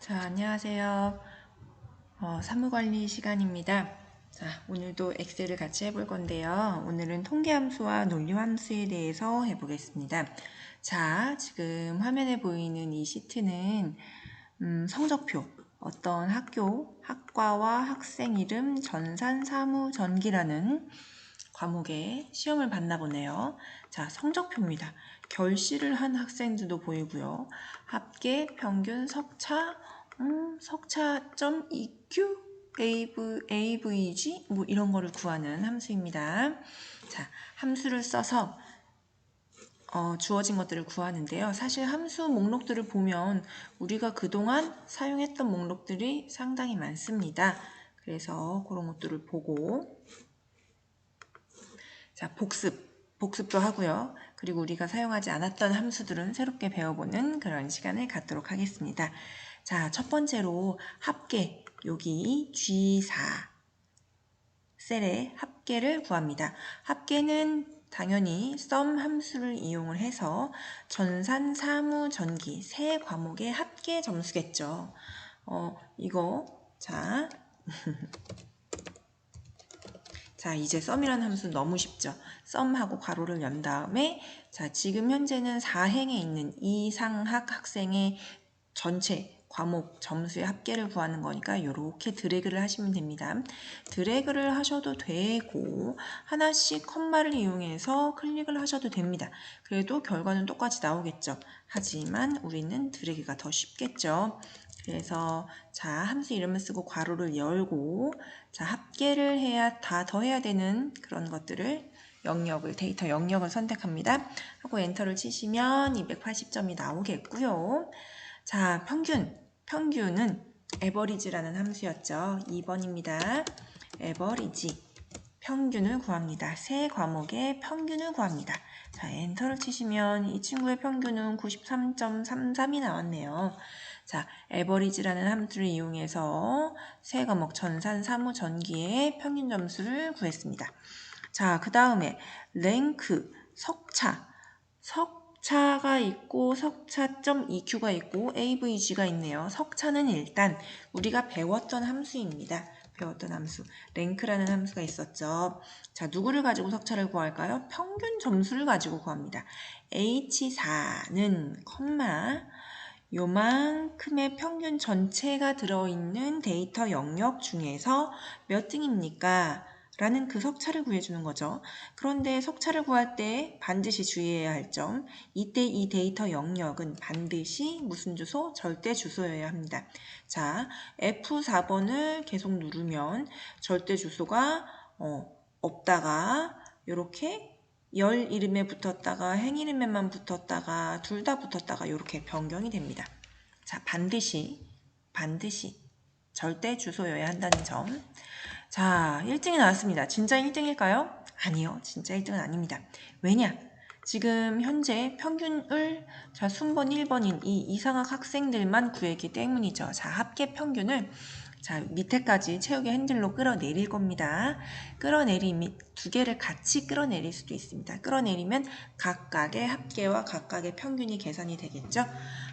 자, 안녕하세요. 사무관리 시간입니다. 자, 오늘도 엑셀을 같이 해볼 건데요. 오늘은 통계함수와 논리함수에 대해서 해보겠습니다. 자, 지금 화면에 보이는 이 시트는 성적표, 어떤 학과와 학생 이름, 전산, 사무, 전기라는 과목에 시험을 봤나 보네요. 자, 성적표입니다. 결실을 한 학생들도 보이고요. 합계, 평균, 석차점 EQ, AVG 뭐 이런 거를 구하는 함수입니다. 자, 함수를 써서 주어진 것들을 구하는데요. 사실 함수 목록들을 보면 우리가 그동안 사용했던 목록들이 상당히 많습니다. 그래서 그런 것들을 보고 자, 복습도 하고요. 그리고 우리가 사용하지 않았던 함수들은 새롭게 배워보는 그런 시간을 갖도록 하겠습니다. 자, 첫 번째로 합계, 여기 G4 셀의 합계를 구합니다. 합계는 당연히 sum 함수를 이용을 해서 전산, 사무, 전기 세 과목의 합계 점수겠죠. 자, 이제 sum이라는 함수는 너무 쉽죠. sum하고 괄호를 연 다음에 자, 지금 현재는 4행에 있는 이상학 학생의 전체 과목 점수의 합계를 구하는 거니까 이렇게 드래그를 하시면 됩니다. 드래그를 하셔도 되고 하나씩 컴마를 이용해서 클릭을 하셔도 됩니다. 그래도 결과는 똑같이 나오겠죠. 하지만 우리는 드래그가 더 쉽겠죠. 그래서 자, 함수 이름을 쓰고 괄호를 열고 자, 합계를 해야 다 더해야 되는 그런 것들을 데이터 영역을 선택합니다. 하고 엔터를 치시면 280점이 나오겠고요. 자, 평균은 average라는 함수였죠. 2번입니다. average, 평균을 구합니다. 세 과목의 평균을 구합니다. 자, 엔터를 치시면 이 친구의 평균은 93.33이 나왔네요. 자, average라는 함수를 이용해서 세 과목 전산, 사무, 전기의 평균 점수를 구했습니다. 자, 그 다음에 랭크, 석차가 있고 석차점 EQ가 있고 AVG가 있네요. 석차는 일단 우리가 배웠던 함수입니다. 배웠던 함수. 랭크라는 함수가 있었죠. 자, 누구를 가지고 석차를 구할까요? 평균 점수를 가지고 구합니다. H4는 요만큼의 평균 전체가 들어있는 데이터 영역 중에서 몇 등입니까? 라는 그 석차를 구해주는 거죠. 그런데 석차를 구할 때 반드시 주의해야 할 점, 이때 이 데이터 영역은 반드시 무슨 주소? 절대 주소여야 합니다. 자, F4번을 계속 누르면 절대 주소가 없다가 이렇게 열 이름에 붙었다가 행 이름에만 붙었다가 둘 다 붙었다가 이렇게 변경이 됩니다. 자, 반드시 절대 주소여야 한다는 점. 자, 1등이 나왔습니다. 진짜 1등일까요? 아니요, 진짜 1등은 아닙니다. 왜냐? 지금 현재 평균을 자, 순번 1번인 이 이상학 학생들만 구했기 때문이죠. 자, 합계 평균을 자, 밑에까지 채우게 핸들로 끌어내릴 겁니다. 끌어내림이 두 개를 같이 끌어내릴 수도 있습니다. 끌어내리면 각각의 합계와 각각의 평균이 계산이 되겠죠.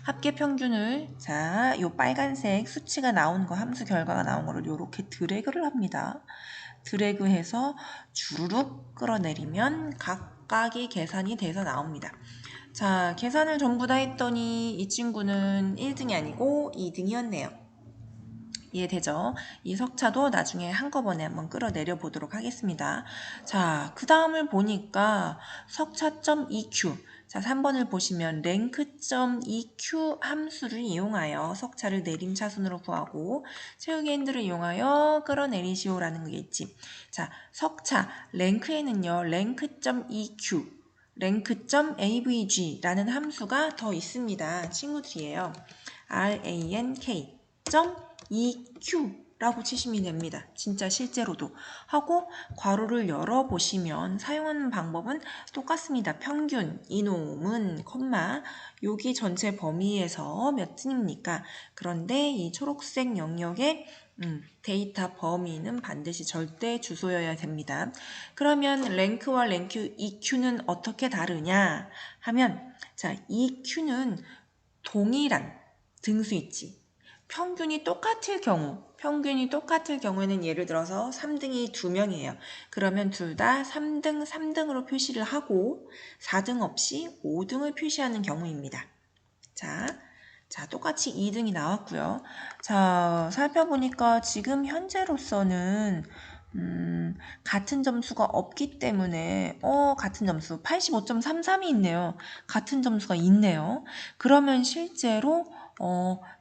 합계 평균을 자, 요 빨간색 수치가 나온 거, 함수 결과가 나온 거를 이렇게 드래그를 합니다. 드래그해서 주르륵 끌어내리면 각각이 계산이 돼서 나옵니다. 자, 계산을 전부 다 했더니 이 친구는 1등이 아니고 2등이었네요. 이해되죠? 이 석차도 나중에 한꺼번에 한번 끌어내려 보도록 하겠습니다. 자, 그 다음을 보니까 석차점 EQ. 자, 3번을 보시면 랭크.EQ 함수를 이용하여 석차를 내림차순으로 구하고 채우기 핸들을 이용하여 끌어내리시오라는 거겠지. 자, 석차 랭크에는요. 랭크.EQ, 랭크.avg라는 함수가 더 있습니다. 친구들이에요. rank. EQ라고 치시면 됩니다. 진짜 실제로도. 하고 괄호를 열어보시면 사용하는 방법은 똑같습니다. 평균, 이놈은, 여기 전체 범위에서 몇 등입니까? 그런데 이 초록색 영역의 데이터 범위는 반드시 절대 주소여야 됩니다. 그러면 랭크와 랭크 EQ는 어떻게 다르냐 하면 자, EQ는 동일한 등수 있지. 평균이 똑같을 경우에는 예를 들어서 3등이 2명이에요. 그러면 둘 다 3등, 3등으로 표시를 하고 4등 없이 5등을 표시하는 경우입니다. 자, 똑같이 2등이 나왔고요. 자, 살펴보니까 지금 현재로서는 같은 점수가 없기 때문에 같은 점수 85.33이 있네요. 같은 점수가 있네요. 그러면 실제로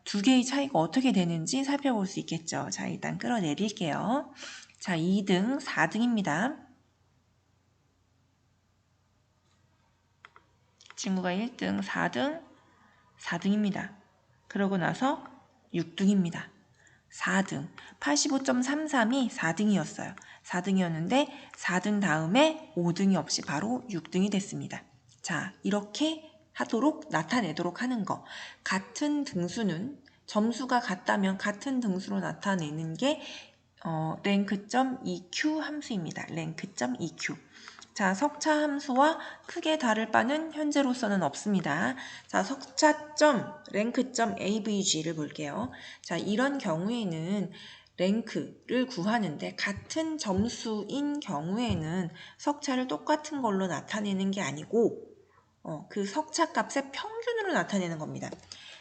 두 개의 차이가 어떻게 되는지 살펴볼 수 있겠죠. 자, 일단 끌어내릴게요. 자, 2등, 4등입니다. 친구가 1등, 4등입니다. 그러고 나서 6등입니다. 4등, 85.33이 4등이었어요. 4등이었는데 4등 다음에 5등이 없이 바로 6등이 됐습니다. 자, 이렇게 나타내도록 하는 거. 같은 등수는 점수가 같다면 같은 등수로 나타내는 게 rank.eq 함수입니다. rank.eq. 자, 석차 함수와 크게 다를 바는 현재로서는 없습니다. 자, rank.avg를 볼게요. 자, 이런 경우에는 랭크를 구하는데 같은 점수인 경우에는 석차를 똑같은 걸로 나타내는 게 아니고 그 석차 값의 평균으로 나타내는 겁니다.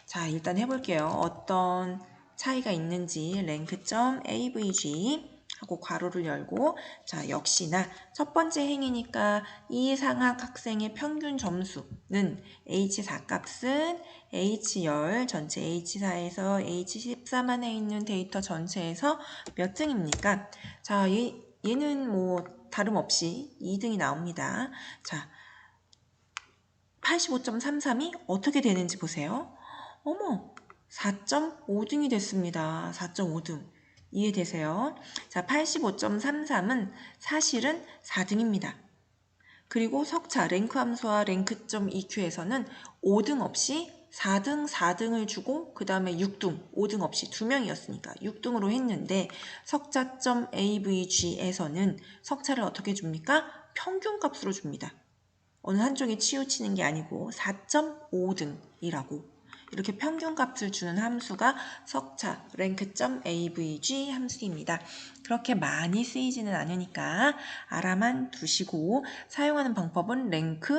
자, 일단 해볼게요. 어떤 차이가 있는지 rank.avg 하고 괄호를 열고, 자, 역시나 첫 번째 행위니까 이 상학 학생의 평균 점수는 H4 값은 H10 전체 H4에서 H13 안에 있는 데이터 전체에서 몇 등입니까? 자, 얘는 뭐 다름없이 2등이 나옵니다. 자, 85.33이 어떻게 되는지 보세요. 어머, 4.5등이 됐습니다. 4.5등. 이해되세요? 자, 85.33은 사실은 4등입니다. 그리고 석차 랭크 함수와 rank.eq에서는 5등 없이 4등을 주고 그 다음에 6등, 5등 없이 2명이었으니까 6등으로 했는데 석차.avg에서는 석차를 어떻게 줍니까? 평균값으로 줍니다. 어느 한쪽에 치우치는 게 아니고 4.5등이라고 이렇게 평균값을 주는 함수가 석차 rank.avg 함수입니다. 그렇게 많이 쓰이지는 않으니까 알아만 두시고 사용하는 방법은 rank.eq,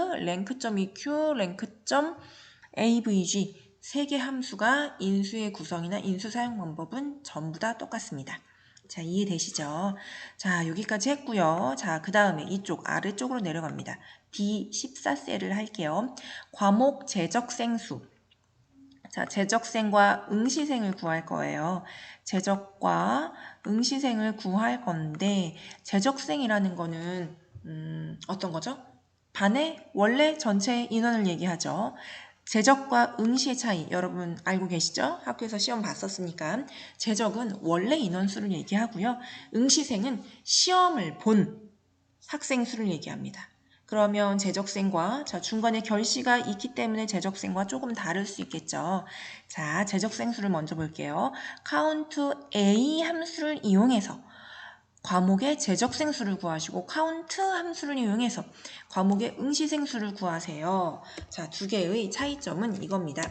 rank.avg 세 개 함수가 인수의 구성이나 인수 사용 방법은 전부 다 똑같습니다. 자, 이해되시죠? 자, 여기까지 했고요. 자, 그 다음에 이쪽 아래쪽으로 내려갑니다. D14셀을 할게요. 과목 제적생수. 자, 제적생과 응시생을 구할 거예요. 제적과 응시생을 구할 건데 제적생이라는 거는 어떤 거죠? 반의 원래 전체 인원을 얘기하죠. 제적과 응시의 차이 여러분 알고 계시죠? 학교에서 시험 봤었으니까 제적은 원래 인원수를 얘기하고요. 응시생은 시험을 본 학생 수를 얘기합니다. 그러면 제적생과 중간에 결시가 있기 때문에 제적생과 조금 다를 수 있겠죠. 자, 제적생 수를 먼저 볼게요. count A 함수를 이용해서 과목의 제적생 수를 구하시고 count 함수를 이용해서 과목의 응시생 수를 구하세요. 자, 두 개의 차이점은 이겁니다.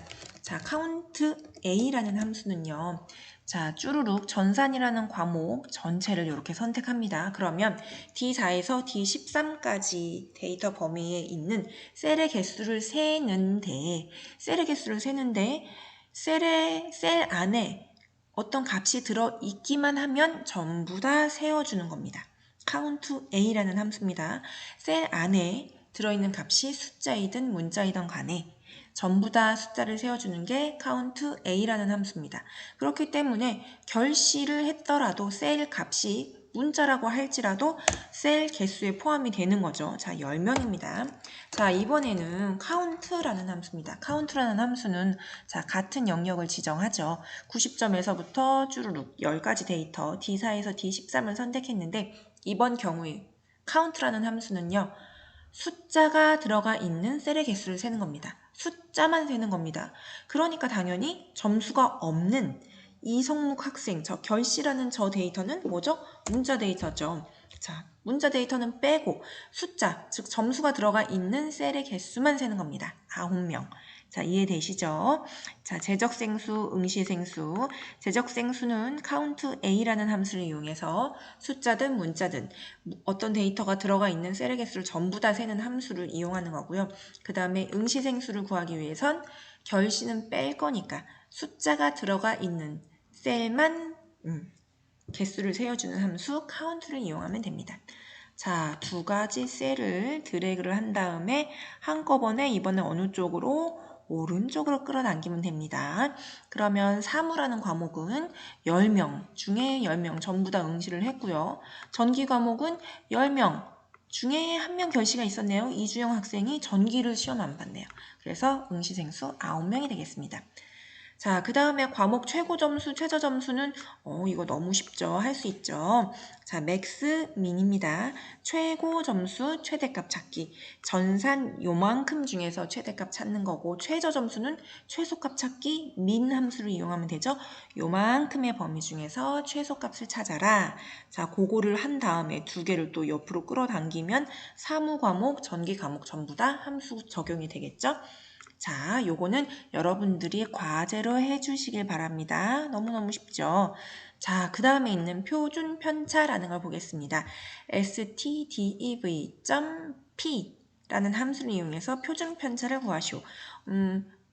자, count A라는 함수는요. 자, 쭈루룩 전산이라는 과목 전체를 이렇게 선택합니다. 그러면 D4에서 D13까지 데이터 범위에 있는 셀의 개수를 세는데 셀 안에 어떤 값이 들어있기만 하면 전부 다 세워주는 겁니다. count A라는 함수입니다. 셀 안에 들어있는 값이 숫자이든 문자이든 간에 전부 다 숫자를 세워주는 게 count A라는 함수입니다. 그렇기 때문에 결시를 했더라도 셀 값이 문자라고 할지라도 셀 개수에 포함이 되는 거죠. 자, 10명입니다. 자, 이번에는 count라는 함수입니다. count라는 함수는 자, 같은 영역을 지정하죠. 90점에서부터 쭈루룩 10가지 데이터 D4에서 D13을 선택했는데 이번 경우에 count라는 함수는요. 숫자가 들어가 있는 셀의 개수를 세는 겁니다. 숫자만 세는 겁니다. 그러니까 당연히 점수가 없는 이성묵 학생, 저 결시라는 저 데이터는 뭐죠? 문자 데이터죠. 자, 문자 데이터는 빼고 숫자, 즉 점수가 들어가 있는 셀의 개수만 세는 겁니다. 9명. 자, 이해되시죠? 자, 제적생수, 응시생수. 제적생수는 count a라는 함수를 이용해서 숫자든 문자든 어떤 데이터가 들어가 있는 셀의 개수를 전부 다 세는 함수를 이용하는 거고요. 그 다음에 응시생수를 구하기 위해선 결실은 뺄 거니까 숫자가 들어가 있는 셀만 개수를 세어주는 함수 count를 이용하면 됩니다. 자, 두 가지 셀을 드래그를 한 다음에 한꺼번에 이번에 어느 쪽으로? 오른쪽으로 끌어당기면 됩니다. 그러면 사무라는 과목은 10명 중에 10명 전부 다 응시를 했고요. 전기 과목은 10명 중에 1명 결시가 있었네요. 이주영 학생이 전기를 시험 안 봤네요. 그래서 응시생수 9명이 되겠습니다. 자, 그 다음에 과목 최고 점수, 최저 점수는 이거 너무 쉽죠. 할 수 있죠. 자, 맥스, 민입니다. 최고 점수, 최대값 찾기. 전산 요만큼 중에서 최대값 찾는 거고 최저 점수는 최소값 찾기, 민 함수를 이용하면 되죠. 요만큼의 범위 중에서 최소값을 찾아라. 자, 그거를 한 다음에 두 개를 또 옆으로 끌어당기면 사무 과목, 전기 과목 전부 다 함수 적용이 되겠죠. 자, 요거는 여러분들이 과제로 해주시길 바랍니다. 너무너무 쉽죠? 자, 그 다음에 있는 표준 편차라는 걸 보겠습니다. stdev.p 라는 함수를 이용해서 표준 편차를 구하시오.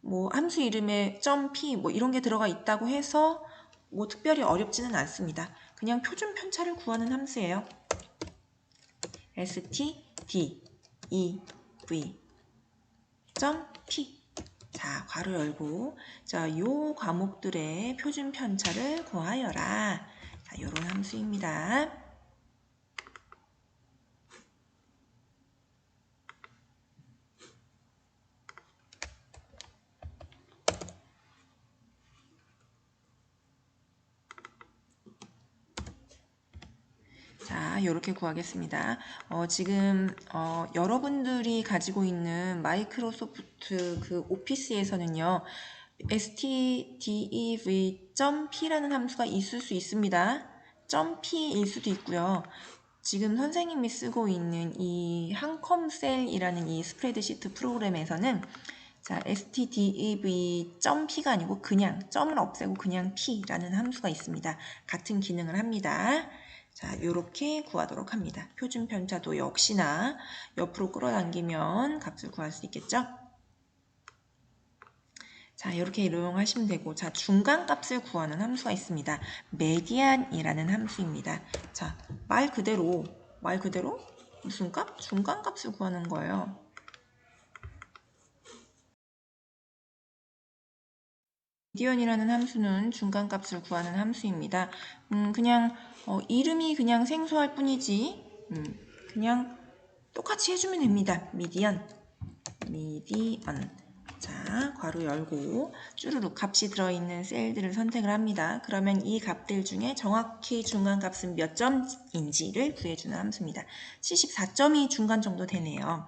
뭐 함수 이름에 .p 뭐 이런 게 들어가 있다고 해서 뭐 특별히 어렵지는 않습니다. 그냥 표준 편차를 구하는 함수예요. stdev.p 자, 괄호 열고 자, 요 과목들의 표준 편차를 구하여라. 자, 요런 함수입니다. 자, 요렇게 구하겠습니다. 지금 여러분들이 가지고 있는 마이크로소프트 그 오피스에서는요. stdev.p라는 함수가 있을 수 있습니다. .p일 수도 있고요. 지금 선생님이 쓰고 있는 이 한컴셀이라는 이 스프레드시트 프로그램에서는 자, stdev.p가 아니고 그냥 점을 없애고 그냥 p라는 함수가 있습니다. 같은 기능을 합니다. 자, 요렇게 구하도록 합니다. 표준 편차도 역시나 옆으로 끌어당기면 값을 구할 수 있겠죠? 자, 이렇게 이용하시면 되고, 자, 중간값을 구하는 함수가 있습니다. 메디안이라는 함수입니다. 자, 말 그대로 무슨 값? 중간값을 구하는 거예요. 메디언이라는 함수는 중간값을 구하는 함수입니다. 그냥 이름이 그냥 생소할 뿐이지 그냥 똑같이 해주면 됩니다. 미디언. 자, 괄호 열고 쭈루룩 값이 들어있는 셀들을 선택을 합니다. 그러면 이 값들 중에 정확히 중간값은 몇 점인지를 구해주는 함수입니다. 74점이 중간 정도 되네요.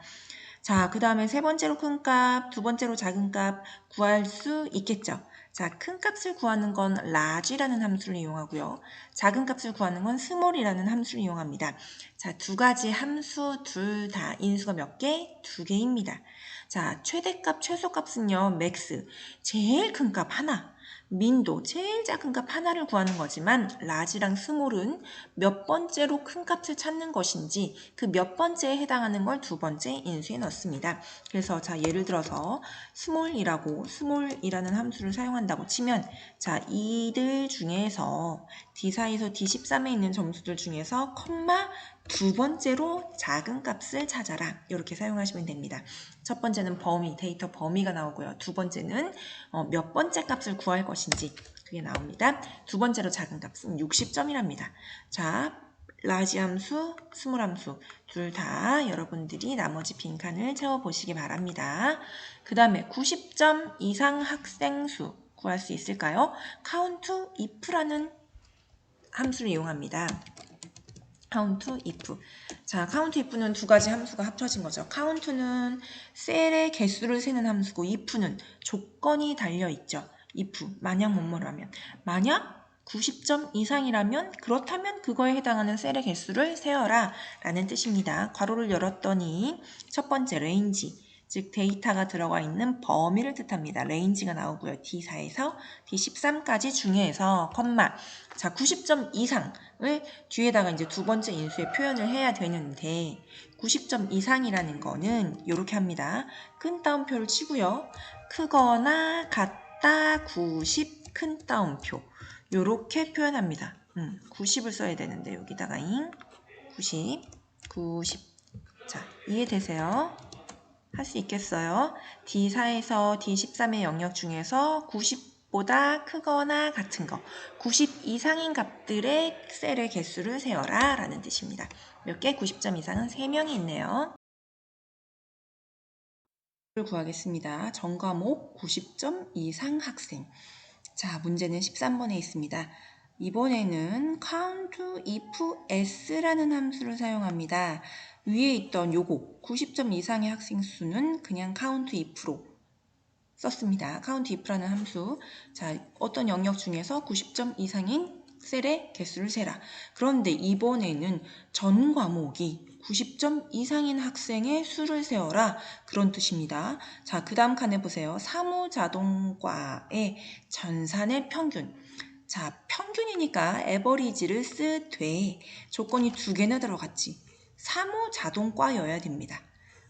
자, 그 다음에 세 번째로 큰 값, 두 번째로 작은 값 구할 수 있겠죠. 자, 큰 값을 구하는 건 large라는 함수를 이용하고요. 작은 값을 구하는 건 small이라는 함수를 이용합니다. 자, 두 가지 함수 둘 다 인수가 몇 개? 두 개입니다. 자, 최대값, 최소값은요, max, 제일 큰 값 하나. 민도 제일 작은 값 하나를 구하는 거지만 라지랑 스몰은 몇 번째로 큰 값을 찾는 것인지 그 몇 번째에 해당하는 걸 두 번째 인수에 넣습니다. 그래서 자, 예를 들어서 스몰이라는 함수를 사용한다고 치면 자, 이들 중에서 D4에서 D13에 있는 점수들 중에서 컴마 두 번째로 작은 값을 찾아라. 이렇게 사용하시면 됩니다. 첫 번째는 범위, 데이터 범위가 나오고요. 두 번째는 몇 번째 값을 구할 것인지 그게 나옵니다. 두 번째로 작은 값은 60점이랍니다. 자, 라지 함수, 스몰 함수 둘 다 여러분들이 나머지 빈칸을 채워보시기 바랍니다. 그 다음에 90점 이상 학생 수 구할 수 있을까요? count if라는 함수를 이용합니다. count if. 자, count if는 두 가지 함수가 합쳐진 거죠. count는 셀의 개수를 세는 함수고 if는 조건이 달려 있죠. if 만약 뭐뭐라면 만약 90점 이상이라면 그렇다면 그거에 해당하는 셀의 개수를 세어라 라는 뜻입니다. 괄호를 열었더니 첫 번째 range 즉 데이터가 들어가 있는 범위를 뜻합니다. 레인지가 나오고요. D4에서 D13까지 중에서 컴마. 자, 90점 이상을 뒤에다가 이제 두 번째 인수에 표현을 해야 되는데 90점 이상이라는 거는 이렇게 합니다. 큰 따옴표를 치고요. 크거나 같다 90 큰 따옴표. 요렇게 표현합니다. 90을 써야 되는데 여기다가 90. 자, 이해되세요? 할 수 있겠어요? D4에서 D13의 영역 중에서 90보다 크거나 같은 거, 90 이상인 값들의 셀의 개수를 세어라 라는 뜻입니다. 몇 개? 90점 이상은 3명이 있네요. 구하겠습니다. 전 과목 90점 이상 학생. 자, 문제는 13번에 있습니다. 이번에는 count if s라는 함수를 사용합니다. 위에 있던 요거 90점 이상의 학생 수는 그냥 count if로 썼습니다. count if라는 함수. 자, 어떤 영역 중에서 90점 이상인 셀의 개수를 세라. 그런데 이번에는 전 과목이 90점 이상인 학생의 수를 세어라. 그런 뜻입니다. 자, 그 다음 칸에 보세요. 사무자동과의 전산의 평균. 자, 평균이니까 에버리지를 쓰되 조건이 두 개나 들어갔지. 사무자동과여야 됩니다.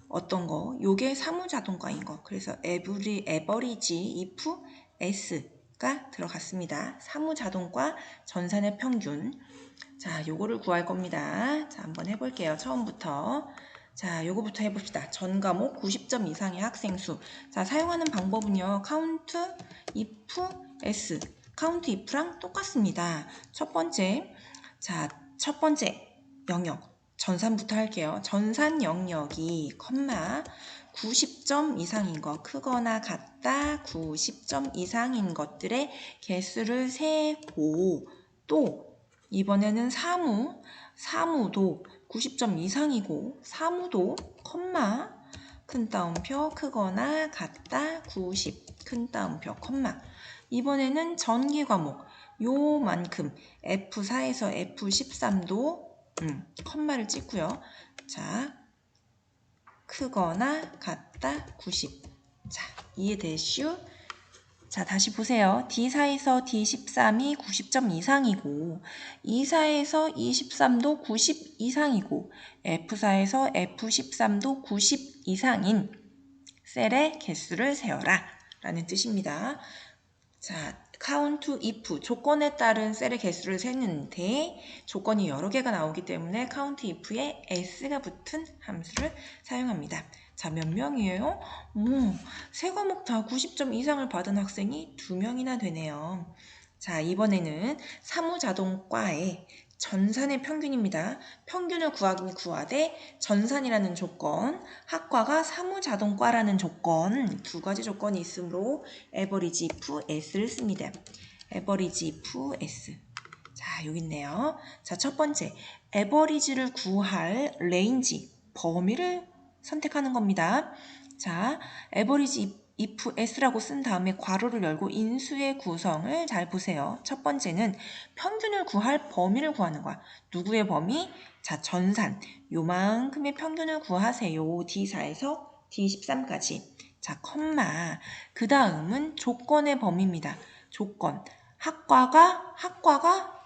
어떤 거? 요게 사무자동과인 거. 그래서 에버리지 if s가 들어갔습니다. 사무자동과 전산의 평균. 자, 요거를 구할 겁니다. 자, 한번 해볼게요. 처음부터. 자, 요거부터 해봅시다. 전 과목 90점 이상의 학생 수. 자, 사용하는 방법은요. count if s. count if랑 똑같습니다. 첫 번째. 자, 첫 번째 영역. 전산부터 할게요. 전산 영역이 컴마 90점 이상인 거, 크거나 같다 90점 이상인 것들의 개수를 세고 또 이번에는 사무도 90점 이상이고 사무도 컴마 큰 따옴표 크거나 같다 90 큰 따옴표 컴마. 이번에는 전기 과목 요만큼 F4에서 F13도 컴마를 찍고요. 자, 크거나 같다 90. 자, 이해되시오? 자, 다시 보세요. D4에서 D13이 90점 이상이고 E4에서 E13도 90 이상이고 F4에서 F13도 90 이상인 셀의 개수를 세어라 라는 뜻입니다. 자, count if 조건에 따른 셀의 개수를 세는데 조건이 여러 개가 나오기 때문에 count if에 s가 붙은 함수를 사용합니다. 자, 몇 명이에요? 세 과목 다 90점 이상을 받은 학생이 2명이나 되네요. 자, 이번에는 사무자동과의 전산의 평균입니다. 평균을 구하긴 구하되 전산이라는 조건, 학과가 사무자동과라는 조건, 두 가지 조건이 있으므로 average if s를 씁니다. average if s. 자, 여기 있네요. 자, 첫 번째, average를 구할 range, 범위를 선택하는 겁니다. 자, average if s라고 쓴 다음에 괄호를 열고 인수의 구성을 잘 보세요. 첫 번째는 평균을 구할 범위를 구하는 거야. 누구의 범위? 자, 전산. 요만큼의 평균을 구하세요. D4에서 D13까지. 자, 컴마. 그 다음은 조건의 범위입니다. 조건. 학과가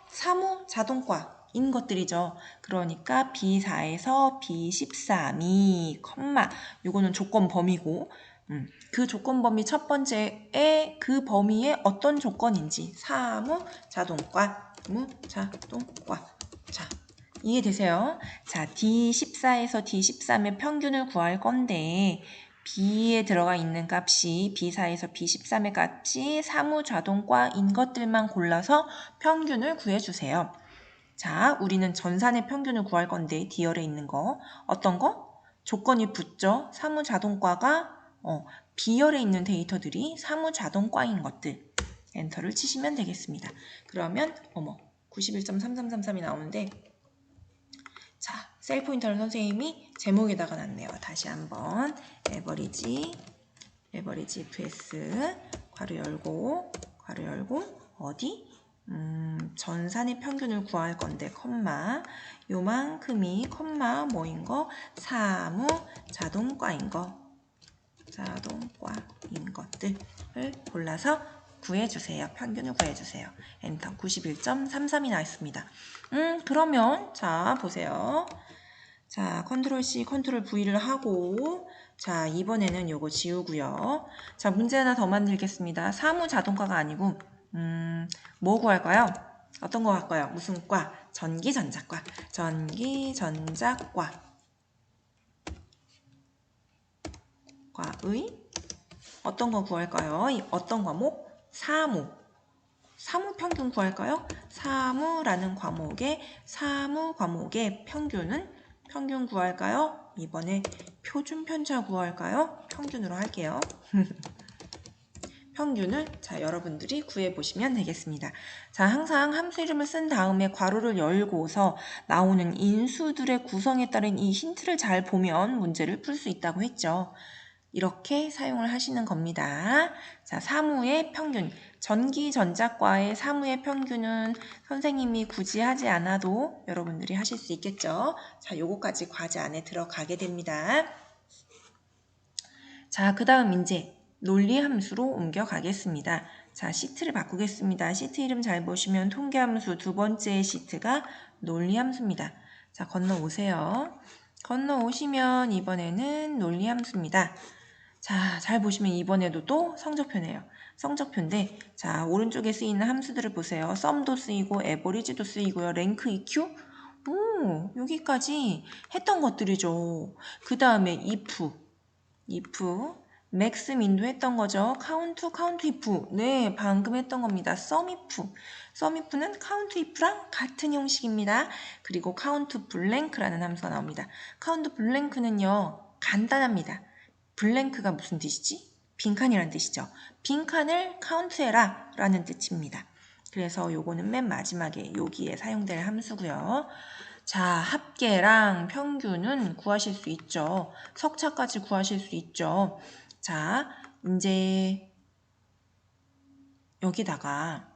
사무자동과인 것들이죠. 그러니까 B4에서 B13이 컴마. 요거는 조건 범위고 그 조건 범위 첫 번째에 그 범위에 어떤 조건인지 사무자동과. 자, 이해되세요? 자, D14에서 D13의 평균을 구할 건데 B에 들어가 있는 값이 B4에서 B13의 값이 사무자동과인 것들만 골라서 평균을 구해주세요. 자, 우리는 전산의 평균을 구할 건데 D열에 있는 거 어떤 거? 조건이 붙죠. 사무자동과가 B열에 있는 데이터들이 사무자동과인 것들. 엔터를 치시면 되겠습니다. 그러면 91.3333이 나오는데 자, 셀 포인터를 선생님이 제목에다가 놨네요. 다시 한번 에버리지 fs 괄호 열고 어디? 전산의 평균을 구할 건데 컴마 요만큼이 컴마 뭐인 거? 사무자동과인 거. 자동과인 것들을 골라서 구해주세요. 평균을 구해주세요. 엔터. 91.33이 나왔습니다. 그러면 자 보세요. 자 컨트롤 C, 컨트롤 V를 하고 자 이번에는 요거 지우고요. 자 문제 하나 더 만들겠습니다. 사무 자동과가 아니고 뭐 구할까요? 어떤 거 할까요? 무슨 과? 전기전자과. 전기전자과. 과의 어떤 거 구할까요? 어떤 과목? 사무. 사무 평균 구할까요? 사무라는 과목의 사무 과목의 평균 구할까요? 이번에 표준 편차 구할까요? 평균으로 할게요. 평균을 자 여러분들이 구해보시면 되겠습니다. 자 항상 함수 이름을 쓴 다음에 괄호를 열고서 나오는 인수들의 구성에 따른 이 힌트를 잘 보면 문제를 풀 수 있다고 했죠. 이렇게 사용을 하시는 겁니다. 자, 사무의 평균. 전기전자과의 사무의 평균은 선생님이 굳이 하지 않아도 여러분들이 하실 수 있겠죠. 자, 요거까지 과제 안에 들어가게 됩니다. 자, 그 다음 이제 논리함수로 옮겨가겠습니다. 자, 시트를 바꾸겠습니다. 시트 이름 잘 보시면 통계함수 두 번째 시트가 논리함수입니다. 자, 건너오세요. 건너오시면 이번에는 논리함수입니다. 자, 잘 보시면 이번에도 또 성적표네요. 성적표인데 자 오른쪽에 쓰이는 함수들을 보세요. 썸도 쓰이고 에버리지도 쓰이고요. 랭크 EQ 오 여기까지 했던 것들이죠. 그 다음에 if 맥스 민도 했던 거죠. 카운트 if 네 방금 했던 겁니다. sum if는 카운트 if랑 같은 형식입니다. 그리고 카운트 블랭크라는 함수가 나옵니다. 카운트 블랭크는요 간단합니다. 블랭크가 무슨 뜻이지? 빈칸이란 뜻이죠. 빈칸을 카운트해라 라는 뜻입니다. 그래서 요거는 맨 마지막에 여기에 사용될 함수고요. 자, 합계랑 평균은 구하실 수 있죠. 석차까지 구하실 수 있죠. 자, 이제 여기다가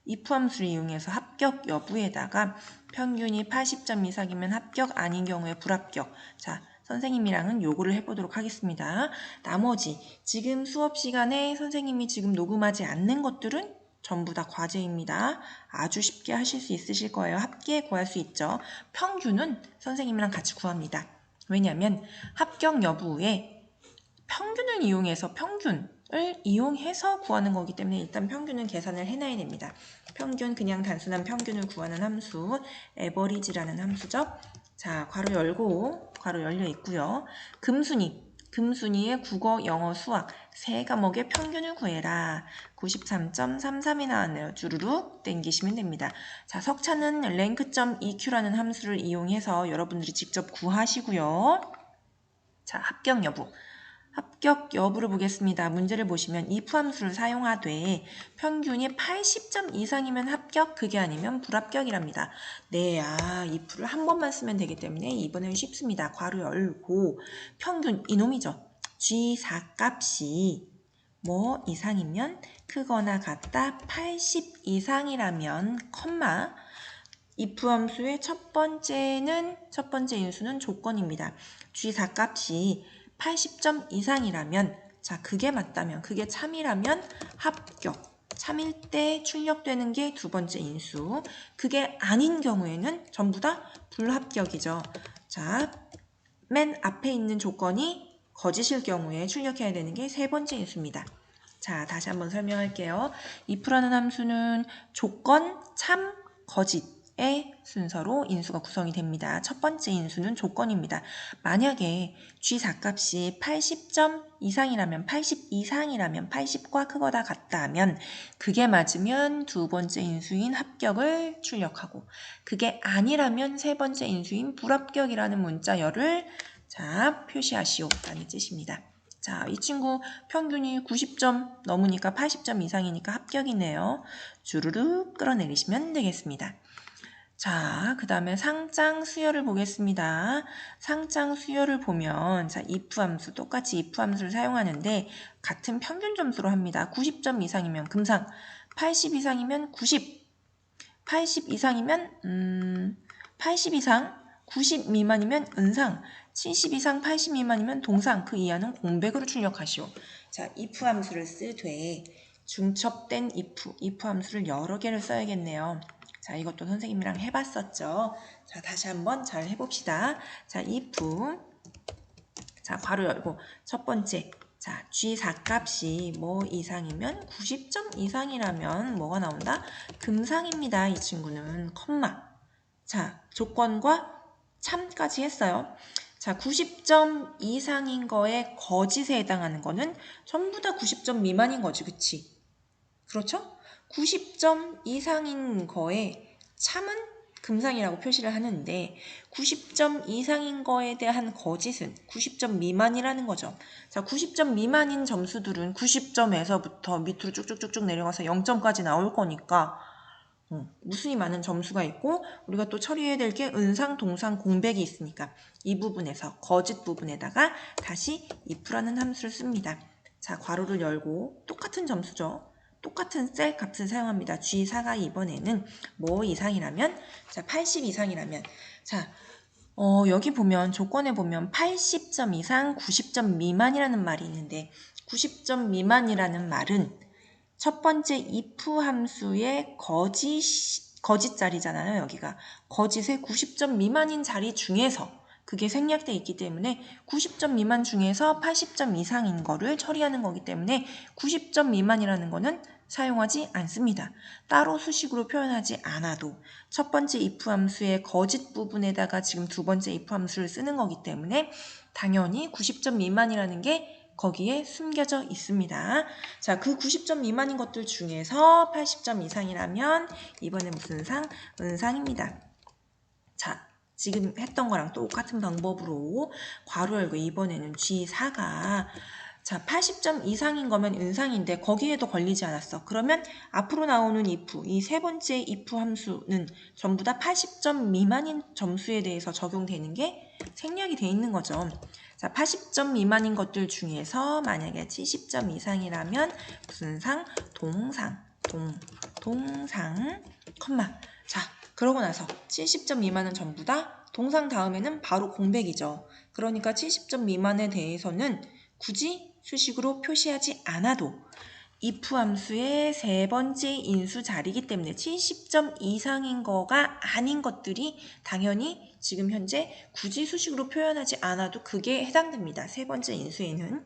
if 함수를 이용해서 합격 여부에다가 평균이 80점 이상이면 합격, 아닌 경우에 불합격. 자, 선생님이랑은 요거를 해보도록 하겠습니다. 나머지 지금 수업 시간에 선생님이 지금 녹음하지 않는 것들은 전부 다 과제입니다. 아주 쉽게 하실 수 있으실 거예요. 합계 구할 수 있죠. 평균은 선생님이랑 같이 구합니다. 왜냐하면 합격 여부에 평균을 이용해서 구하는 거기 때문에 일단 평균은 계산을 해놔야 됩니다. 평균 그냥 단순한 평균을 구하는 함수 에버리지라는 함수죠. 자, 괄호 열고 괄호 열려 있고요. 금순위의 국어, 영어, 수학 세 과목의 평균을 구해라. 93.33이 나왔네요. 주르륵 땡기시면 됩니다. 자, 석차는 rank.eq라는 함수를 이용해서 여러분들이 직접 구하시고요. 자, 합격 여부를 보겠습니다. 문제를 보시면 if 함수를 사용하되 평균이 80점 이상이면 합격, 그게 아니면 불합격이랍니다. 네, if를 한 번만 쓰면 되기 때문에 이번엔 쉽습니다. 괄호 열고 평균 이놈이죠. G4 값이 뭐 이상이면 크거나 같다 80 이상이라면 컴마 if 함수의 첫 번째 인수는 조건입니다. G4 값이 80점 이상이라면 자 그게 맞다면 그게 참이라면 합격 참일 때 출력되는 게 두 번째 인수 그게 아닌 경우에는 전부 다 불합격이죠. 자 맨 앞에 있는 조건이 거짓일 경우에 출력해야 되는 게 세 번째 인수입니다. 자 다시 한번 설명할게요. if라는 함수는 조건, 참, 거짓의 순서로 인수가 구성이 됩니다. 첫 번째 인수는 조건입니다. 만약에 G4 값이 80점 이상이라면 80 이상이라면 80과 크거나 같다 하면 그게 맞으면 두 번째 인수인 합격을 출력하고 그게 아니라면 세 번째 인수인 불합격이라는 문자열을 자 표시하시오 라는 뜻입니다. 자, 이 친구 평균이 90점 넘으니까 80점 이상이니까 합격이네요. 주르륵 끌어내리시면 되겠습니다. 자, 그 다음에 상장 수열을 보겠습니다. 상장 수열을 보면 자 if 함수 똑같이 if 함수를 사용하는데 같은 평균 점수로 합니다. 90점 이상이면 금상, 80 이상이면 90, 80 이상이면 80 이상, 90 미만이면 은상. 70 이상 80 미만이면 동상, 그 이하는 공백으로 출력하시오. 자, if 함수를 쓰되 중첩된 if 함수를 여러 개를 써야겠네요. 자, 이것도 선생님이랑 해봤었죠. 자, 다시 한번 잘 해봅시다. 자, if, 자, 괄호 열고 첫 번째, 자, G4 값이 뭐 이상이면 90점 이상이라면 뭐가 나온다? 금상입니다. 이 친구는 컴마. 자, 조건과 참까지 했어요. 자, 90점 이상인 거에 거짓에 해당하는 거는 전부 다 90점 미만인 거지, 그치? 그렇죠? 90점 이상인 거에 참은 금상이라고 표시를 하는데 90점 이상인 거에 대한 거짓은 90점 미만이라는 거죠. 자, 90점 미만인 점수들은 90점에서부터 밑으로 쭉쭉쭉쭉 내려가서 0점까지 나올 거니까 무수히 많은 점수가 있고 우리가 또 처리해야 될 게 은상, 동상, 공백이 있으니까 이 부분에서 거짓 부분에다가 다시 if라는 함수를 씁니다. 자, 괄호를 열고 똑같은 점수죠. 똑같은 셀 값을 사용합니다. G4가 이번에는 뭐 이상이라면, 자, 80 이상이라면, 자, 여기 보면 조건에 보면 80점 이상 90점 미만이라는 말이 있는데 90점 미만이라는 말은 첫 번째 if 함수의 거짓 자리잖아요. 여기가 거짓의 90점 미만인 자리 중에서 그게 생략되어 있기 때문에 90점 미만 중에서 80점 이상인 거를 처리하는 거기 때문에 90점 미만이라는 거는 사용하지 않습니다. 따로 수식으로 표현하지 않아도 첫 번째 if 함수의 거짓 부분에다가 지금 두 번째 if 함수를 쓰는 거기 때문에 당연히 90점 미만이라는 게 거기에 숨겨져 있습니다. 자, 그 90점 미만인 것들 중에서 80점 이상이라면 이번에 무슨 상? 은상입니다. 자, 지금 했던 거랑 똑같은 방법으로 괄호 열고 이번에는 G4가 자, 80점 이상인 거면 은상인데 거기에도 걸리지 않았어. 그러면 앞으로 나오는 if, 이 세 번째 if 함수는 전부 다 80점 미만인 점수에 대해서 적용되는 게 생략이 돼 있는 거죠. 자, 80점 미만인 것들 중에서 만약에 70점 이상이라면 무슨 상? 동상, 동상, 컴마. 자, 그러고 나서 70점 미만은 전부 다 동상 다음에는 바로 공백이죠. 그러니까 70점 미만에 대해서는 굳이 수식으로 표시하지 않아도 if 함수의 세 번째 인수 자리이기 때문에 70점 이상인 거가 아닌 것들이 당연히 지금 현재 굳이 수식으로 표현하지 않아도 그게 해당됩니다. 세 번째 인수에는.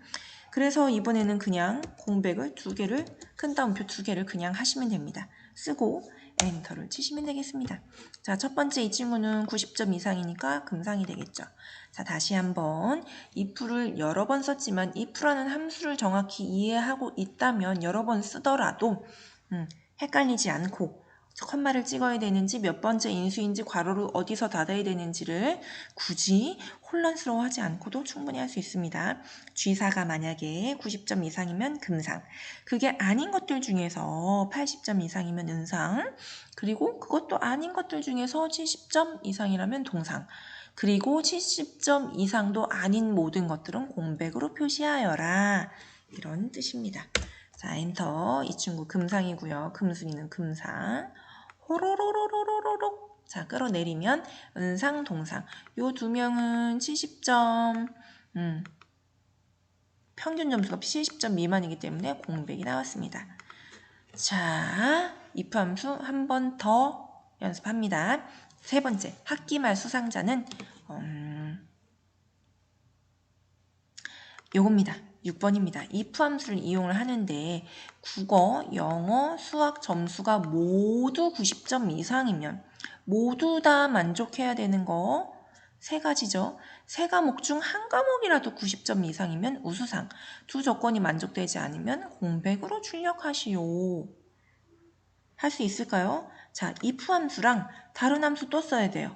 그래서 이번에는 그냥 공백을 두 개를 큰 따옴표 두 개를 그냥 하시면 됩니다. 쓰고 엔터를 치시면 되겠습니다. 자, 첫 번째 이 친구는 90점 이상이니까 금상이 되겠죠. 자, 다시 한번 if를 여러 번 썼지만 if라는 함수를 정확히 이해하고 있다면 여러 번 쓰더라도 헷갈리지 않고 컴마를 찍어야 되는지 몇 번째 인수인지 괄호를 어디서 닫아야 되는지를 굳이 혼란스러워하지 않고도 충분히 할 수 있습니다. G4가 만약에 90점 이상이면 금상, 그게 아닌 것들 중에서 80점 이상이면 은상, 그리고 그것도 아닌 것들 중에서 70점 이상이라면 동상, 그리고 70점 이상도 아닌 모든 것들은 공백으로 표시하여라. 이런 뜻입니다. 자, 엔터. 이 친구 금상이고요. 금순이는 금상. 호로로로로로로. 자, 끌어내리면 은상, 동상. 요 두 명은 70점, 평균 점수가 70점 미만이기 때문에 공백이 나왔습니다. 자, if 함수 한 번 더 연습합니다. 세 번째, 학기말 수상자는 요겁니다. 6번입니다. if 함수를 이용을 하는데 국어, 영어, 수학 점수가 모두 90점 이상이면 모두 다 만족해야 되는 거 세 가지죠. 세 과목 중 한 과목이라도 90점 이상이면 우수상, 두 조건이 만족되지 않으면 공백으로 출력하시오. 할 수 있을까요? 자, if 함수랑 다른 함수 또 써야 돼요.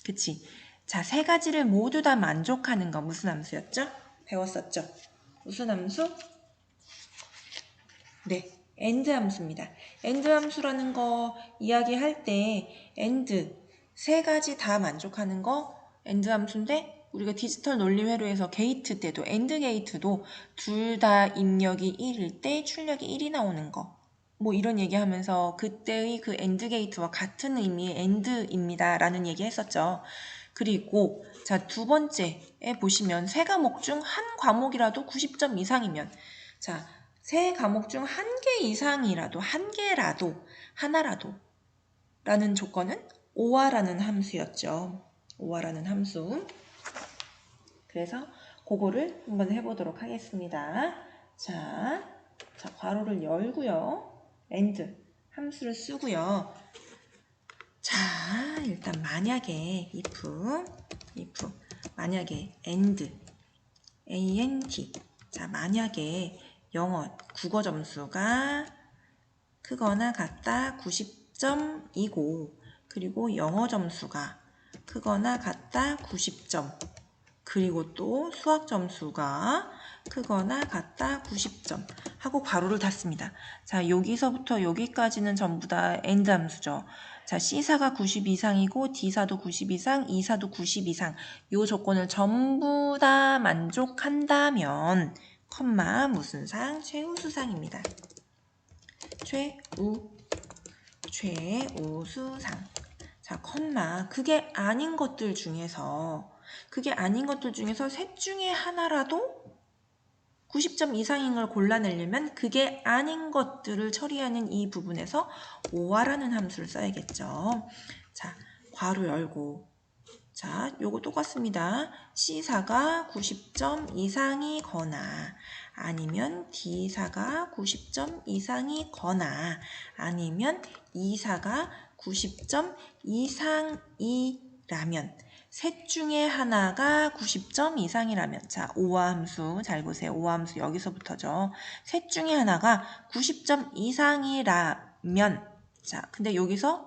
그치? 자, 세 가지를 모두 다 만족하는 거 무슨 함수였죠? 배웠었죠? 무슨 함수? 네, AND 함수입니다. AND 함수라는 거 이야기할 때 AND 세 가지 다 만족하는 거 AND 함수인데 우리가 디지털 논리 회로에서 게이트 때도 AND 게이트도 둘 다 입력이 1일 때 출력이 1이 나오는 거. 뭐 이런 얘기하면서 그때의 그 AND 게이트와 같은 의미의 AND입니다 라는 얘기 했었죠. 그리고 자, 두 번째에 보시면 세 과목 중 한 과목이라도 90점 이상이면 자, 세 과목 중 한 개 이상이라도 한 개라도 하나라도 라는 조건은 오화라는 함수였죠. 오화라는 함수. 그래서 그거를 한번 해보도록 하겠습니다. 자, 괄호를 열고요. and 함수를 쓰고요. 자, 일단 만약에 if 만약에 and 자, 만약에 국어 점수가 크거나 같다 90점이고 그리고 영어 점수가 크거나 같다 90점 그리고 또 수학 점수가 크거나 같다 90점 하고 괄호를 닫습니다. 자, 여기서부터 여기까지는 전부 다 AND 함수죠. 자, C사가 90 이상이고 D사도 90 이상, E사도 90 이상 이 조건을 전부 다 만족한다면 컴마 무슨 상? 최우수상입니다. 최우수상. 자, 컴마 그게 아닌 것들 중에서 셋 중에 하나라도 90점 이상인 걸 골라내려면 그게 아닌 것들을 처리하는 이 부분에서 오화라는 함수를 써야겠죠. 자, 괄호 열고 자, 요거 똑같습니다. C사가 90점 이상이거나 아니면 D사가 90점 이상이거나 아니면 E사가 90점 이상이라면 셋 중에 하나가 90점 이상이라면 자, 오화 함수 잘 보세요. 오화 함수 여기서부터죠. 셋 중에 하나가 90점 이상이라면 자, 근데 여기서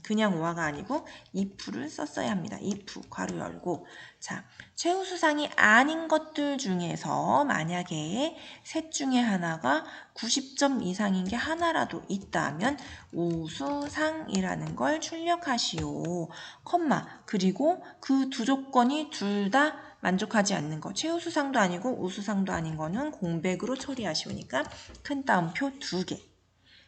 그냥 오화가 아니고 if를 썼어야 합니다. if 괄호 열고 자, 최우수상이 아닌 것들 중에서 만약에 셋 중에 하나가 90점 이상인 게 하나라도 있다면 우수상이라는 걸 출력하시오. 컴마 그리고 그 두 조건이 둘 다 만족하지 않는 거 최우수상도 아니고 우수상도 아닌 거는 공백으로 처리하시오니까 큰 따옴표 2개.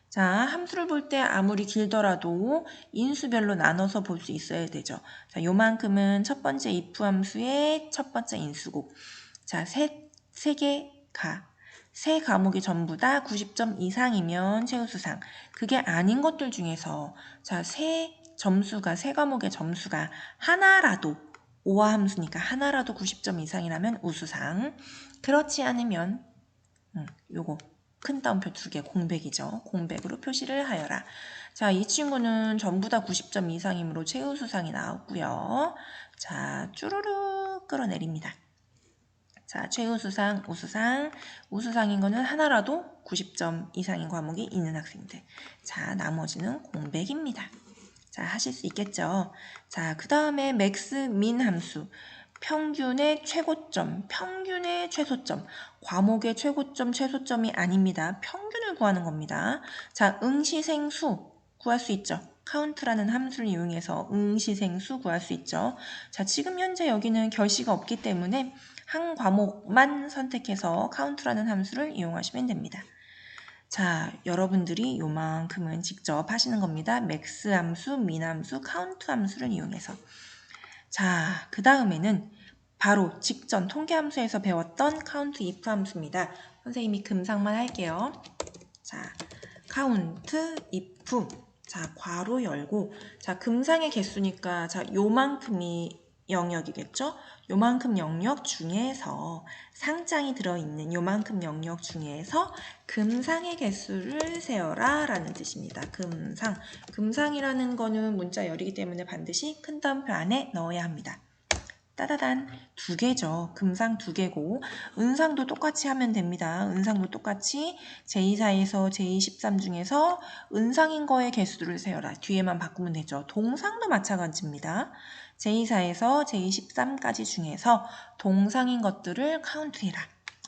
자, 함수를 볼 때 아무리 길더라도 인수별로 나눠서 볼 수 있어야 되죠. 자, 요만큼은 첫 번째 if 함수의 첫 번째 인수고 자, 세 과목이 전부 다 90점 이상이면 최우수상. 그게 아닌 것들 중에서 자, 세 과목의 점수가 하나라도 오화 함수니까 하나라도 90점 이상이라면 우수상. 그렇지 않으면 요거 큰 따옴표 2개 공백이죠. 공백으로 표시를 하여라. 자, 이 친구는 전부 다 90점 이상이므로 최우수상이 나왔고요. 자, 쭈루루 끌어내립니다. 자, 최우수상, 우수상인 거는 하나라도 90점 이상인 과목이 있는 학생들. 자, 나머지는 공백입니다. 자, 하실 수 있겠죠. 자, 그 다음에 맥스 민 함수. 평균의 최고점, 평균의 최소점, 과목의 최고점, 최소점이 아닙니다. 평균을 구하는 겁니다. 자, 응시생수 구할 수 있죠. 카운트라는 함수를 이용해서 응시생수 구할 수 있죠. 자, 지금 현재 여기는 결시가 없기 때문에 한 과목만 선택해서 카운트라는 함수를 이용하시면 됩니다. 자, 여러분들이 요만큼은 직접 하시는 겁니다. 맥스 함수, 민 함수, 카운트 함수를 이용해서. 자, 그 다음에는 바로 직전 통계함수에서 배웠던 count if 함수입니다. 선생님이 금상만 할게요. 자, count if 자, 괄호 열고 자, 금상의 개수니까 자, 요만큼이 영역이겠죠? 요만큼 영역 중에서 상장이 들어있는 요만큼 영역 중에서 금상의 개수를 세어라 라는 뜻입니다. 금상이라는 거는 문자 열이기 때문에 반드시 큰 따옴표 안에 넣어야 합니다. 따다단 2개죠. 금상 2개고 은상도 똑같이 하면 됩니다. 은상도 똑같이 제24에서 제23 중에서 은상인 거의 개수를 세어라. 뒤에만 바꾸면 되죠. 동상도 마찬가지입니다. 제24에서 제23까지 중에서 동상인 것들을 카운트해라.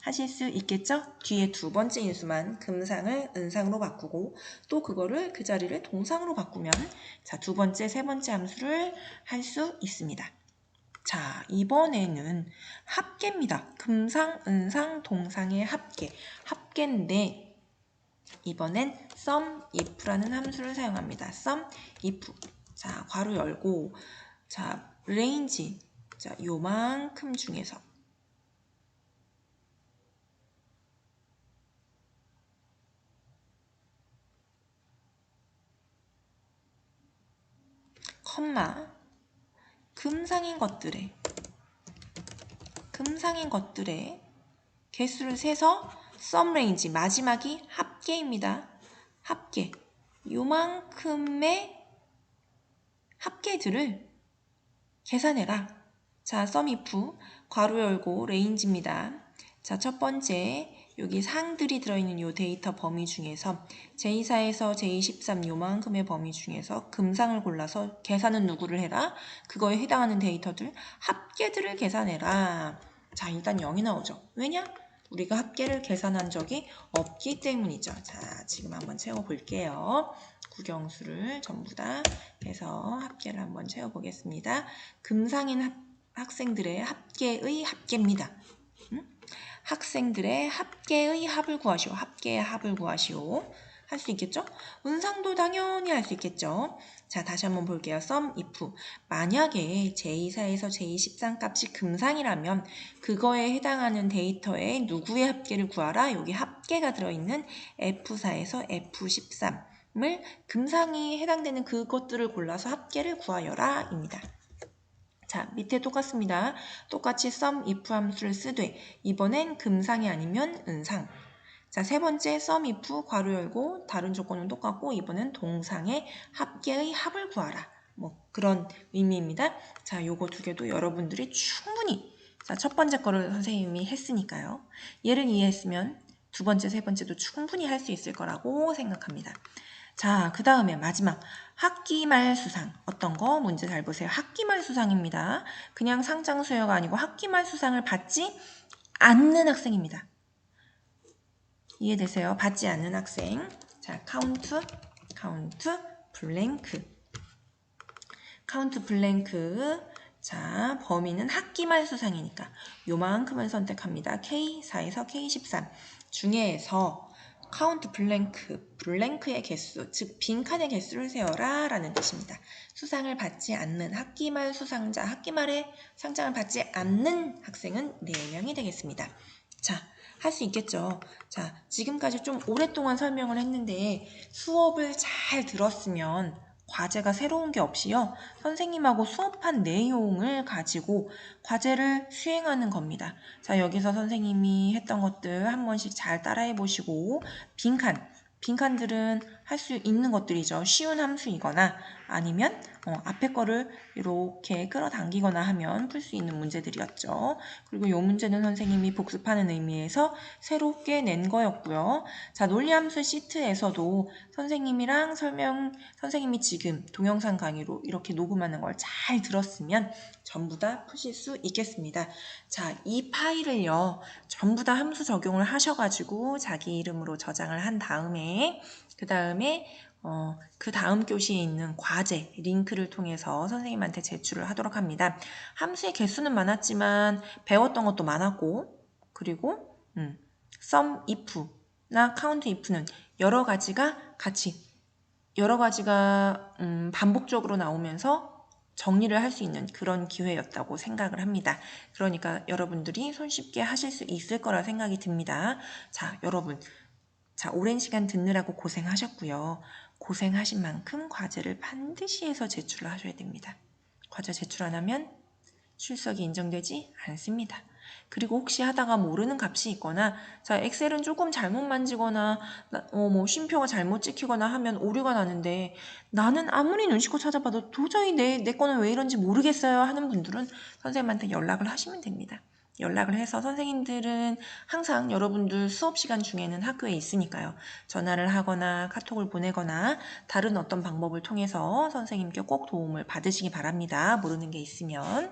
하실 수 있겠죠? 뒤에 두 번째 인수만 금상을 은상으로 바꾸고 또 그거를 그 자리를 동상으로 바꾸면 자, 두 번째, 세 번째 함수를 할 수 있습니다. 자, 이번에는 합계입니다. 금상, 은상, 동상의 합계인데 이번엔 sum if라는 함수를 사용합니다. sum if 자, 괄호 열고 자, 레인지. 자, 요만큼 중에서 컴마 금상인 것들의 개수를 세서 썸 레인지 마지막이 합계입니다. 합계. 요만큼의 합계들을 계산해라. 자, 썸 if 괄호 열고 레인지입니다. 자, 첫 번째 여기 상들이 들어있는 요 데이터 범위 중에서 제24에서 제23 요만큼의 범위 중에서 금상을 골라서 계산은 누구를 해라? 그거에 해당하는 데이터들 합계들을 계산해라. 자, 일단 0이 나오죠. 왜냐? 우리가 합계를 계산한 적이 없기 때문이죠. 자, 지금 한번 채워볼게요. 국영수를 전부 다 해서 합계를 한번 채워보겠습니다. 금상인 학생들의 합계의 합계입니다. 학생들의 합계의 합을 구하시오. 합계의 합을 구하시오. 할 수 있겠죠? 은상도 당연히 할 수 있겠죠? 자, 다시 한번 볼게요. sum if. 만약에 제24에서 제23 값이 금상이라면 그거에 해당하는 데이터에 누구의 합계를 구하라? 여기 합계가 들어있는 F4에서 F13을 금상이 해당되는 그것들을 골라서 합계를 구하여라 입니다. 자, 밑에 똑같습니다. 똑같이 sum if 함수를 쓰되 이번엔 금상이 아니면 은상. 자, 세 번째 sum if 괄호 열고 다른 조건은 똑같고 이번엔 동상의 합계의 합을 구하라. 뭐 그런 의미입니다. 자, 요거 두 개도 여러분들이 충분히 자, 첫 번째 거를 선생님이 했으니까요. 얘를 이해했으면 두 번째, 세 번째도 충분히 할 수 있을 거라고 생각합니다. 자, 그 다음에 마지막 학기말 수상. 어떤 거? 문제 잘 보세요. 학기말 수상입니다. 그냥 상장 수여가 아니고 학기말 수상을 받지 않는 학생입니다. 이해되세요? 받지 않는 학생. 자, 카운트 블랭크. 카운트 블랭크. 자, 범위는 학기말 수상이니까 요만큼을 선택합니다. K4에서 K13 중에서 카운트 블랭크의 개수, 즉 빈칸의 개수를 세어라 라는 뜻입니다. 수상을 받지 않는 학기말 수상자, 학기말에 상장을 받지 않는 학생은 4명이 되겠습니다. 자, 할 수 있겠죠. 자, 지금까지 좀 오랫동안 설명을 했는데 수업을 잘 들었으면 과제가 새로운 게 없이요. 선생님하고 수업한 내용을 가지고 과제를 수행하는 겁니다. 자, 여기서 선생님이 했던 것들 한 번씩 잘 따라해 보시고 빈칸들은 할 수 있는 것들이죠. 쉬운 함수이거나 아니면 앞에 거를 이렇게 끌어당기거나 하면 풀 수 있는 문제들이었죠. 그리고 이 문제는 선생님이 복습하는 의미에서 새롭게 낸 거였고요. 자, 논리함수 시트에서도 선생님이 지금 동영상 강의로 이렇게 녹음하는 걸 잘 들었으면 전부 다 푸실 수 있겠습니다. 자, 이 파일을요, 전부 다 함수 적용을 하셔가지고 자기 이름으로 저장을 한 다음에 그 다음 교시에 있는 과제 링크를 통해서 선생님한테 제출을 하도록 합니다. 함수의 개수는 많았지만 배웠던 것도 많았고 그리고 sum if나 count if는 여러 가지가 반복적으로 나오면서 정리를 할 수 있는 그런 기회였다고 생각을 합니다. 그러니까 여러분들이 손쉽게 하실 수 있을 거라 생각이 듭니다. 자, 여러분. 자, 오랜 시간 듣느라고 고생하셨고요. 고생하신 만큼 과제를 반드시 해서 제출을 하셔야 됩니다. 과제 제출 안 하면 출석이 인정되지 않습니다. 그리고 혹시 하다가 모르는 값이 있거나 자, 엑셀은 조금 잘못 만지거나 쉼표가 잘못 찍히거나 하면 오류가 나는데 나는 아무리 눈 씻고 찾아봐도 도저히 내 거는 왜 이런지 모르겠어요 하는 분들은 선생님한테 연락을 하시면 됩니다. 연락을 해서 선생님들은 항상 여러분들 수업 시간 중에는 학교에 있으니까요. 전화를 하거나 카톡을 보내거나 다른 어떤 방법을 통해서 선생님께 꼭 도움을 받으시기 바랍니다. 모르는 게 있으면.